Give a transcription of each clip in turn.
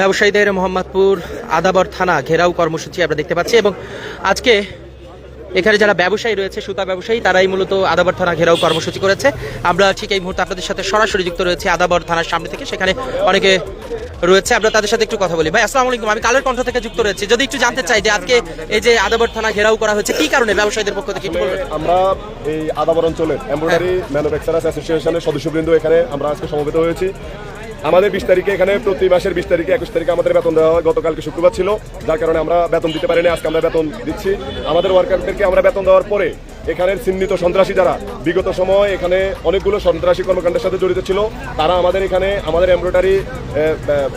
ব্যবসায়ীদের মোহাম্মদপুর আদাবর থানা ঘেরাও কর্মসূচি আমরা দেখতে পাচ্ছি এবং আজকে এখানে যারা ব্যবসায়ী রয়েছে, সুতা ব্যবসায়ী, তারাই মূলত আদাবর থানা ঘেরাও কর্মসূচি করেছে। আমরা ঠিক এই মুহূর্তে আপনাদের সাথে সরাসরি যুক্ত রয়েছে আদাবর থানার সামনে থেকে, সেখানে অনেকে রয়েছে, আমরা তাদের সাথে একটু কথা বলি। ভাই আসসালামু আলাইকুম, আমি কালের কণ্ঠ থেকে যুক্ত রয়েছে। যদি একটু জানতে চাই যে আজকে এই যে আদাবর থানা ঘেরাও করা হয়েছে কি কারণে, ব্যবসায়ীদের পক্ষ থেকে একটু বলবেন। আমরা এই আদাবর অঞ্চলের এমব্রয়ডারি ম্যানুফ্যাকচারার্স অ্যাসোসিয়েশনের সদস্যবৃন্দ এখানে আমরা আজকে সমবেত হয়েছি। আমাদের 20 তারিখে এখানে প্রতি মাসের 20 তারিখে 21 তারিখে আমাদের বেতন দেওয়া হয়। গতকালকে শুক্রবার ছিল, যার কারণে আমরা বেতন দিতে পারিনি। আজকে আমরা বেতন দিচ্ছি। আমাদের ওয়ার্কারদেরকে আমরা বেতন দেওয়ার পরে এখানের চিহ্নিত সন্ত্রাসী যারা বিগত সময় এখানে অনেকগুলো সন্ত্রাসী কর্মকাণ্ডের সাথে জড়িত ছিল, তারা আমাদের এখানে আমাদের এমব্রয়ডারি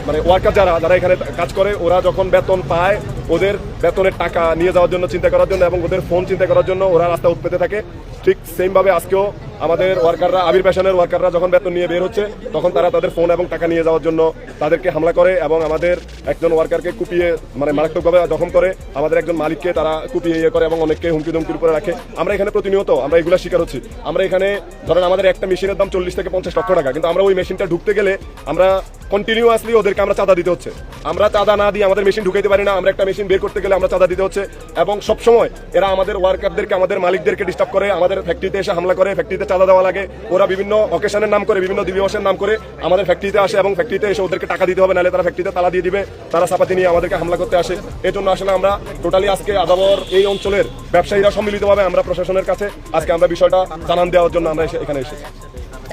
মানে ওয়ার্কার যারা এখানে কাজ করে, ওরা যখন বেতন পায় ওদের বেতনের টাকা নিয়ে যাওয়ার জন্য, চিন্তা করার জন্য এবং ওদের ফোন চিন্তা করার জন্য ওরা রাস্তা উৎপেতে থাকে। ঠিক সেমভাবে আজকেও আমাদের ওয়ার্কাররা, আবির ফ্যাশনের ওয়ার্কাররা যখন বেতন নিয়ে বের হচ্ছে, তখন তারা তাদের ফোন এবং টাকা নিয়ে যাওয়ার জন্য তাদেরকে হামলা করে এবং আমাদের একজন ওয়ার্কারকে কুপিয়ে মানে মারাত্মকভাবে জখম করে, আমাদের একজন মালিককে তারা কুপিয়ে করে এবং অনেককে হুমকি ধমকির উপরে রাখে। আমরা এখানে প্রতিনিয়ত আমরা এগুলো শিকার হচ্ছি। আমরা এখানে ধরেন আমাদের একটা মেশিনের দাম 40 থেকে 50 লক্ষ টাকা, কিন্তু আমরা ওই মেশিনটা ঢুকতে গেলে আমরা কন্টিনিউয়াসলি ওদেরকে আমরা চাঁদা দিতে হচ্ছে। আমরা চাঁদা না দিয়ে আমাদের মেশিন ঢুকাইতে পারি না। আমরা একটা মেশিন বের করতে গেলে আমরা চাঁদা দিতে হচ্ছে এবং সবসময় এরা আমাদের ওয়ার্কারদেরকে, আমাদের মালিকদেরকে ডিস্টার্ব করে, আমাদের ফ্যাক্টরিতে এসে হামলা করে, ফ্যাক্টরিতে চাঁদা দেওয়া লাগে। ওরা বিভিন্ন অকেশনের নাম করে, বিভিন্ন দিবসের নাম করে আমাদের ফ্যাক্টরিতে আসে এবং ফ্যাক্টরিতে এসে ওদেরকে টাকা দিতে হবে, নাহলে তারা ফ্যাক্টরিতে তালা দিয়ে দিবে, তারা চাপাতি নিয়ে আমাদেরকে হামলা করতে আসে। এই জন্য আসলে আমরা টোটালি আজকে আদাবর এই অঞ্চলের ব্যবসায়ীরা সম্মিলিতভাবে আমরা প্রশাসনের কাছে আজকে আমরা বিষয়টা জানান দেওয়ার জন্য আমরা এখানে এসেছি।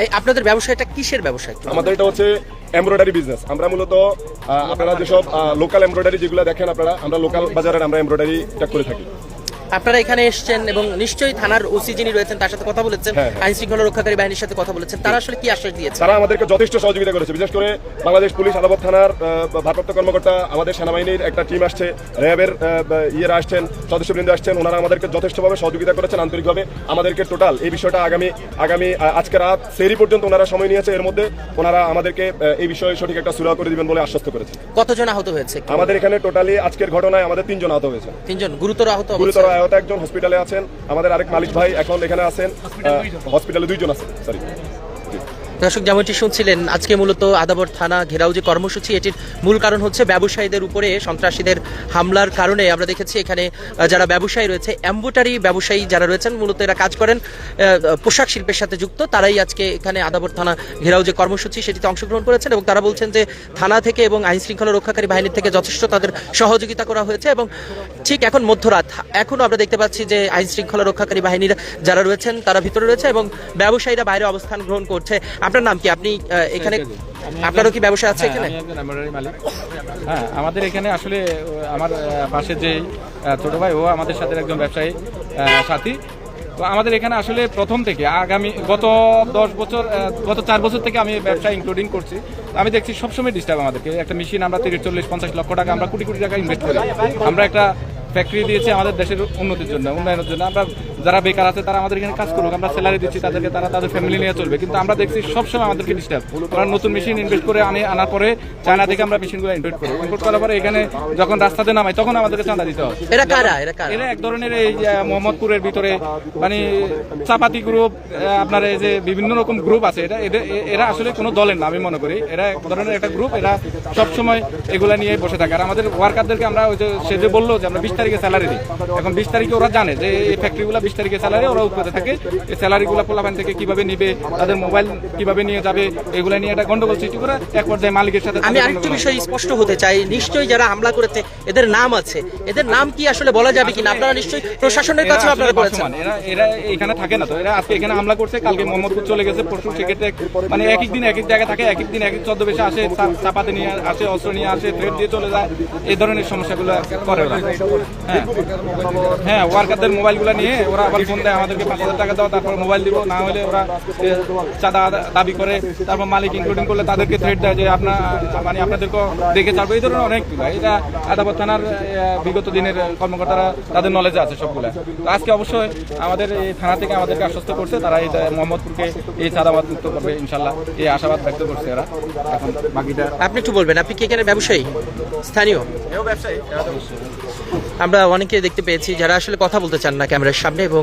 এই আপনাদের ব্যবসায়টা কিসের ব্যবসা? আমাদের এটা হচ্ছে এমব্রয়ডারি বিজনেস। আমরা মূলত আপনারা যেসব লোকাল এমব্রয়ডারি যেগুলো দেখেন আপনারা, আমরা লোকাল বাজারের আমরা এমব্রয়ডারিটা করে থাকি। আপনারা এখানে এসেছেন এবং নিশ্চয়ই থানার ওসি যিনি রয়েছেন তার সাথে কথা বলেছেন, আইন শৃঙ্খলা রক্ষাকারী বাহিনীর সাথে কথা বলেছেন, তারা আসলে কি আশ্বাস দিয়েছে? তারা আমাদেরকে যথেষ্ট সহযোগিতা করেছে। বিশেষ করে বাংলাদেশ পুলিশ আদাবর থানার ভারপ্রাপ্ত কর্মকর্তা, আমাদের সেনাবাহিনীর একটা টিম আসছে, র্যাবের ইয়েরা আসছেন, সদস্যবৃন্দ আসছেন, ওনারা আমাদেরকে যথেষ্টভাবে সহযোগিতা করেছেন আন্তরিকভাবে। আমাদেরকে টোটাল এই বিষয়টা আগামী আজকে রাত সেরি পর্যন্ত ওনারা সময় নিয়েছে। এর মধ্যে ওনারা আমাদেরকে এই বিষয়ে সঠিক একটা সুরাহা করে দিবেন বলে আশ্বস্ত করেছে। কতজন আহত হয়েছে আমাদের এখানে? টোটালি আজকের ঘটনায় আমাদের 3 জন আহত হয়েছে। 3 জন গুরুতর আহত? একজন হসপিটালে আছেন, আমাদের আরেক মালিক ভাই এখন এখানে আছেন, হসপিটালে 2 জন আছেন। সরি। দর্শক, যেমনটি শুনছিলেন, আজকে মূলত আদাবর থানা ঘেরাও যে কর্মসূচি, এটির মূল কারণ হচ্ছে ব্যবসায়ীদের উপরে সন্ত্রাসীদের হামলার কারণে। আমরা দেখেছি এখানে যারা ব্যবসায়ী রয়েছে, এমব্রয়ডারি ব্যবসায়ী যারা রয়েছেন, মূলত এরা কাজ করেন পোশাক শিল্পের সাথে যুক্ত, তারাই আজকে এখানে আদাবর থানা ঘেরাও যে কর্মসূচি সেটিতে অংশগ্রহণ করেছেন এবং তারা বলছেন যে থানা থেকে এবং আইন শৃঙ্খলা রক্ষাকারী বাহিনীর থেকে যথেষ্ট তাদের সহযোগিতা করা হয়েছে। এবং ঠিক এখন মধ্যরাত, এখনও আমরা দেখতে পাচ্ছি যে আইন শৃঙ্খলা রক্ষাকারী বাহিনীর যারা রয়েছেন তারা ভিতরে রয়েছে এবং ব্যবসায়ীরা বাইরে অবস্থান গ্রহণ করছে। আপনার নাম কি? আপনি এখানে, আপনারও কি ব্যবসা আছে এখানে? হ্যাঁ, আমাদের এখানে আসলে আমার পাশে যে ছোট ভাই, ও আমাদের সাথে একজন ব্যবসায়ী সাথী। তো আমাদের এখানে আসলে প্রথম থেকে গত 4 বছর থেকে আমি ব্যবসা ইনক্লুডিং করছি। আমি দেখছি সবসময় ডিস্টার্ব আমাদেরকে। একটা মেশিন আমরা 30, 40, 50 লক্ষ টাকা, আমরা কোটি কোটি টাকা ইনভেস্ট করি। আমরা একটা ফ্যাক্টরি দিয়েছি আমাদের দেশের উন্নতির জন্য, উন্নয়নের জন্য। আমরা যারা বেকার আছে তারা আমাদের এখানে কাজ করুক, আমরা স্যালারি দিচ্ছি তাদেরকে, তারা তাদের ফ্যামিলি নিয়ে চলবে। কিন্তু আমরা দেখছি সবসময় আমাদেরকে ডিস্টার্ব। আমরা নতুন মেশিন ইনভেস্ট করে আনার পরে চায়না থেকে আমরা মেশিনগুলো ইম্পোর্ট করার পরে এখানে যখন রাস্তাতে নামাই তখন আমাদেরকে চাঁদা দিতে হয়। এরা এক ধরনের এই মোহাম্মদপুরের ভিতরে মানে চাপাতি গ্রুপ, আপনার এই যে বিভিন্ন রকম গ্রুপ আছে, এরা আসলে কোনো দলের না আমি মনে করি। এরা এক ধরনের একটা গ্রুপ, এরা সবসময় এগুলা নিয়ে বসে থাকে। আর আমাদের ওয়ার্কারদেরকে আমরা ওই যে সে যে বললো যে আমরা 20 তারিখে স্যালারি দিই, এখন 20 তারিখে ওরা জানে যে এই ফ্যাক্টরিগুলো 20 তারিখে স্যালারি ওরা উপরে থাকে। এই স্যালারিগুলো পোলাপান থেকে কিভাবে নিবে, তাদের মোবাইল কিভাবে নিয়ে যাবে, এগুলো নিয়ে একটা গন্ডগোল সৃষ্টি করে এক পর্যায়ে মালিকের সাথে। আমি আরেকটু বিষয় স্পষ্ট হতে চাই, নিশ্চয়ই যারা হামলা করেছে এদের নাম আছে, এদের নাম কি আসলে বলা যাবে কিনা? আপনারা নিশ্চয়ই প্রশাসনের কাছে আপনারা বলেছেন। এরা এখানে থাকে না, তো এরা আজকে এখানে হামলা করছে, কালকে মোহাম্মদপুর চলে গেছে, পরশু সেক্ষেত্রে মানে এক এক দিন এক এক জায়গায় থাকে, এক এক দিন এক এক ছদ্মবেশে আসে, চাপাতে নিয়ে আসে, অস্ত্র নিয়ে আসে, থ্রেড দিয়ে চলে যায়। এই ধরনের সমস্যাগুলো করে ওরা। হ্যাঁ, ওয়ার্কারদের মোবাইলগুলো নিয়ে ওরা আবার ফোন দেয় আমাদেরকে 5,000 টাকা দাও, তারপর মোবাইল দিব, না হলে ওরা চাঁদা দাবি করে। তারপর মালিক ইনক্লুডিং করলে তাদেরকে থ্রেট দেয় যে আপনাদেরকে দেখে ছাড়বো। এই ধরনের অনেকগুলো, এটা আদাবর থানার বিগত দিনের কর্মকর্তারা তাদের নলেজে আছে সবগুলা। তো আজকে অবশ্যই আমাদের এই থানা থেকে আমাদেরকে আশ্বস্ত করছে তারা এই মোহাম্মদপুরকে এই চাঁদাবাদ মুক্ত করবে ইনশাল্লাহ, এই আশাবাদ ব্যক্ত করছে এরা। এখন বাকিটা আপনি একটু বলবেন, আপনি কি এখানে ব্যবসায়ী, স্থানীয় ব্যবসায়ী? আমরা অনেকে দেখতে পেয়েছি যারা আসলে কথা বলতে চান না ক্যামেরার সামনে এবং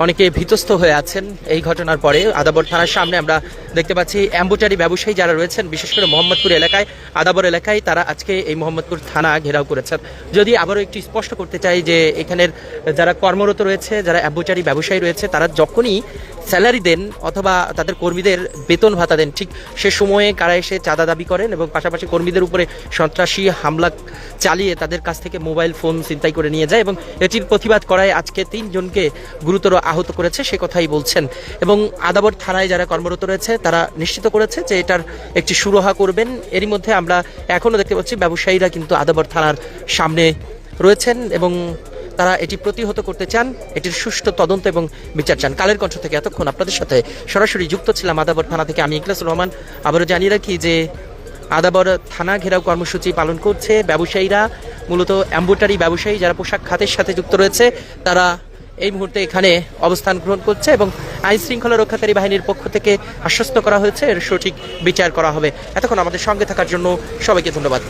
অনেকে ভীতস্ত হয়ে আছেন এই ঘটনার পরে। আদাবর থানার সামনে আমরা দেখতে পাচ্ছি এম্বোটারি ব্যবসায়ী যারা রয়েছেন বিশেষ করে মোহাম্মদপুর এলাকায়, আদাবর এলাকায়, তারা আজকে এই মোহাম্মদপুর থানা ঘেরাও করেছেন। যদি আবারও একটু স্পষ্ট করতে চাই যে এখানের যারা কর্মরত রয়েছে, যারা এম্বোটারি ব্যবসায়ী রয়েছে, তারা যখনই স্যালারি দেন অথবা তাদের কর্মীদের বেতন ভাতা দেন, ঠিক সে সময়ে কারা এসে চাঁদা দাবি করেন এবং পাশাপাশি কর্মীদের উপরে সন্ত্রাসী হামলা চালিয়ে তাদের কাছ থেকে মোবাইল ফোন ছিনতাই করে নিয়ে যায় এবং এটির প্রতিবাদ করায় আজকে 3 জনকে গুরুতর আহত করেছে, সে কথাই বলছেন। এবং আদাবর থানায় যারা কর্মরত রয়েছে তারা নিশ্চিত করেছে যে এটার একটি সুরাহা করবেন। এরই মধ্যে আমরা এখনও দেখতে পাচ্ছি ব্যবসায়ীরা কিন্তু আদাবর থানার সামনে রয়েছেন এবং তারা এটি প্রতিহত করতে চান, এটির সুষ্ঠু তদন্ত এবং বিচার চান। কালের কণ্ঠ থেকে এতক্ষণ আপনাদের সাথে সরাসরি যুক্ত ছিলাম আদাবর থানা থেকে আমি ইখলাসুর রহমান। আবারও জানিয়ে রাখি যে আদাবর থানা ঘেরাও কর্মসূচি পালন করছে ব্যবসায়ীরা, মূলত এম্বোটারি ব্যবসায়ী যারা পোশাক খাতের সাথে যুক্ত রয়েছে, তারা এই মুহূর্তে এখানে অবস্থান গ্রহণ করছে এবং আইন শৃঙ্খলা রক্ষাকারী বাহিনীর পক্ষ থেকে আশ্বস্ত করা হয়েছে এর সঠিক বিচার করা হবে। এতক্ষণ আমাদের সঙ্গে থাকার জন্য সবাইকে ধন্যবাদ।